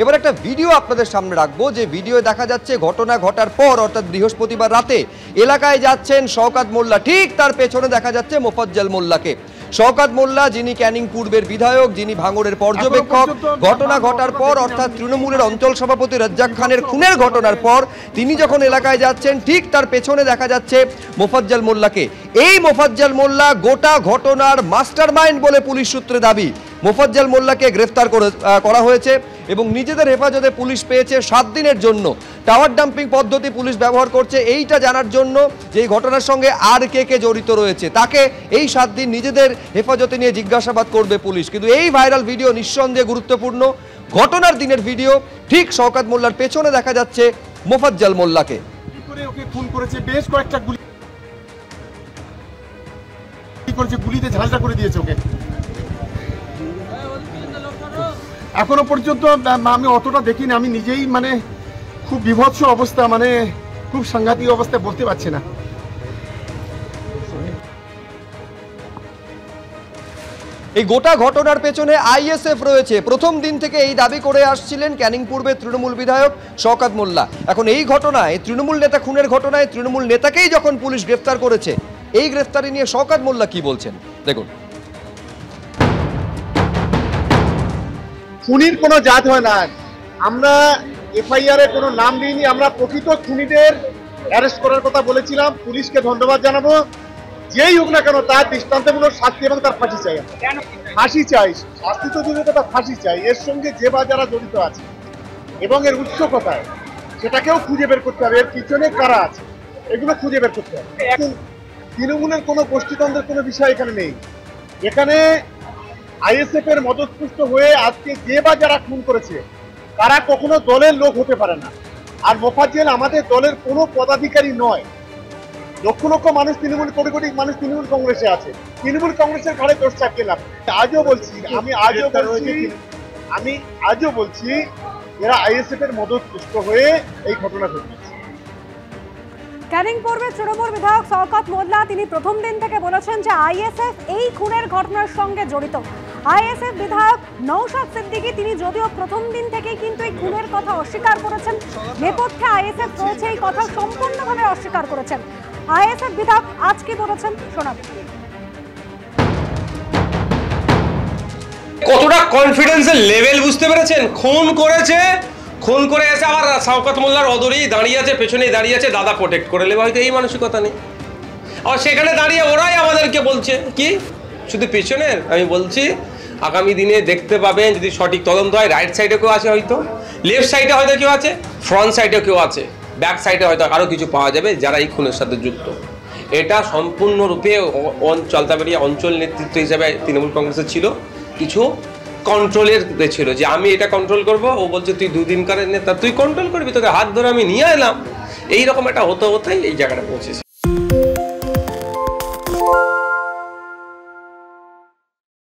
এবার একটা ভিডিও আপনাদের সামনে রাখবো, যে ভিডিও দেখা যাচ্ছে ঘটনা ঘটার পর অর্থাৎ বৃহস্পতিবার রাতে এলাকায় যাচ্ছেন শওকত মোল্লা, ঠিক তার পেছনে দেখা যাচ্ছে মোফাজ্জল মোল্লাকে। শওকত মোল্লা যিনি ক্যানিং পূর্বের বিধায়ক, যিনি ভাঙড়ের পর্যবেক্ষক, ঘটনা ঘটার পর অর্থাৎ তৃণমূলের অঞ্চল সভাপতি রাজ্জাক খানের খুনের ঘটনার পর তিনি যখন এলাকায় যাচ্ছেন ঠিক তার পেছনে দেখা যাচ্ছে মোফাজ্জল মোল্লাকে। এই মোফাজ্জল মোল্লা গোটা ঘটনার মাস্টারমাইন্ড বলে পুলিশ সূত্রে দাবি। মোফাজ্জল মোল্লাকে গ্রেফতার করা হয়েছে এবং নিজেদের হেফাজতে পুলিশ পেয়েছে 7 দিনের জন্য। টাওয়ার ডাম্পিং পদ্ধতি পুলিশ ব্যবহার করছে এইটা জানার জন্য যে এই ঘটনার সঙ্গে আর কে জড়িত রয়েছে, তাকে এই 7 দিন নিজেদের হেফাজতে নিয়ে জিজ্ঞাসাবাদ করবে পুলিশ। কিন্তু এই ভাইরাল ভিডিও নিঃসন্দেহে গুরুত্বপূর্ণ। ঘটনার দিনের ভিডিও, ঠিক শওকত মোল্লার পেছনে দেখা যাচ্ছে মোফাজ্জল মোল্লাকে। ওকে খুন করেছে, বেশ কয়েকটা গুলি করেছে, গুলিতে ঝালটা করে দিয়েছে ওকে। এখনো পর্যন্ত আমি অতটা দেখিনি, আমি নিজেই মানে খুব বিভৎস অবস্থা, মানে খুব সাংঘাতিক অবস্থা, বলতে পারছি না। এই গোটা ঘটনার পেছনে আইএসএফ রয়েছে। প্রথম দিন থেকে এই দাবি করে আসছিলেন ক্যানিং পূর্বের তৃণমূল বিধায়ক শওকত মোল্লা। এখন এই ঘটনায়, তৃণমূল নেতা খুনের ঘটনায় তৃণমূল নেতাকেই যখন পুলিশ গ্রেফতার করেছে, এই গ্রেফতারি নিয়ে শওকত মোল্লা কি বলছেন দেখুন। খুনির কোনো জাত হয় না, আমরা এফআইআর এ কোনো নাম দিইনি, আমরা প্রকৃত খুনিদের অ্যারেস্ট করার কথা বলেছিলাম। পুলিশকে ধন্যবাদ জানাবো, যেই হোক না কেন তার দৃষ্টান্তমূলক শাস্তি এবং তার ফাঁসি চাই। ফাঁসি চাই, শাস্তি তো দূরের কথা, ফাঁসি চাই। এর সঙ্গে যে বা যারা জড়িত আছে এবং এর উৎস কোথায় সেটাকেও খুঁজে বের করতে হবে, এর পিছনে কারা আছে এগুলো খুঁজে বের করতে হবে। এখন তৃণমূলের কোনো গোষ্ঠীতন্ত্রের কোনো বিষয় এখানে নেই। এখানে আইএসএফ এর মদতপুষ্ট হয়ে আজকে যে বা যারা খুন করেছে তারা কখনো দলের লোক হতে পারে না। আর মোফাজ্জল আমাদের দলের কোনো পদাধিকারী নয়। লক্ষ লক্ষ মানুষ তৃণমূল, কোটি কোটি মানুষ তৃণমূল কংগ্রেসে আছে, তৃণমূল কংগ্রেসের ঘাড়ে দোষ চাপিয়ে লাভ। আমি আজও বলছি এরা আইএসএফ এর মদতপুষ্ট হয়ে এই ঘটনা ঘটেছে। ক্যানিং পূর্বের তৃণমূল বিধায়ক শওকত মোল্লা তিনি প্রথম দিন থেকে বলেছেন যে আইএসএফ এই খুনের ঘটনার সঙ্গে জড়িত। আইএসএফ বিধায়ক নওশাদ সিদ্দিকী তিনি যদিও প্রথম দিন থেকেই কিন্তু এই খুনের কথা অস্বীকার করেছেন, নেপথ্যে আইএসএফ রয়েছে এই কথা সম্পূর্ণভাবে অস্বীকার করেছেন। আইএসএফ বিধায়ক আজ কি বলেছেন শোনাবেন। কতটা কনফিডেন্সের লেভেল বুঝতে পেরেছেন? খুন করেছে, খুন করে এসে আবার শওকত মোল্লার অদরেই দাঁড়িয়ে আছে, পেছনেই দাঁড়িয়ে আছে, দাদা প্রোটেক্ট করে নেবে, হয়তো এই মানসিকতা নেই। আবার সেখানে দাঁড়িয়ে ওরাই আমাদেরকে বলছে কি শুধু পেছনের। আমি বলছি আগামী দিনে দেখতে পাবেন, যদি সঠিক তদন্ত হয়, রাইট সাইডে কেউ আছে, হয়তো লেফট সাইডে হয়তো কেউ আছে, ফ্রন্ট সাইডে কেউ আছে, ব্যাক সাইডে হয়তো আরও কিছু পাওয়া যাবে যারা এই খুনের সাথে যুক্ত। এটা সম্পূর্ণরূপে জলদাপাড়িয়া অঞ্চল নেতৃত্ব হিসাবে তৃণমূল কংগ্রেসের ছিল, কিছু কন্ট্রোলের ছিল যে আমি এটা কন্ট্রোল করব, ও বলছে তুই 2 দিনকারের নেতা, তুই কন্ট্রোল করবি, তোকে হাত ধরে আমি নিয়ে এলাম। এইরকম একটা হতে হতেই এই জায়গাটা পৌঁছেছে।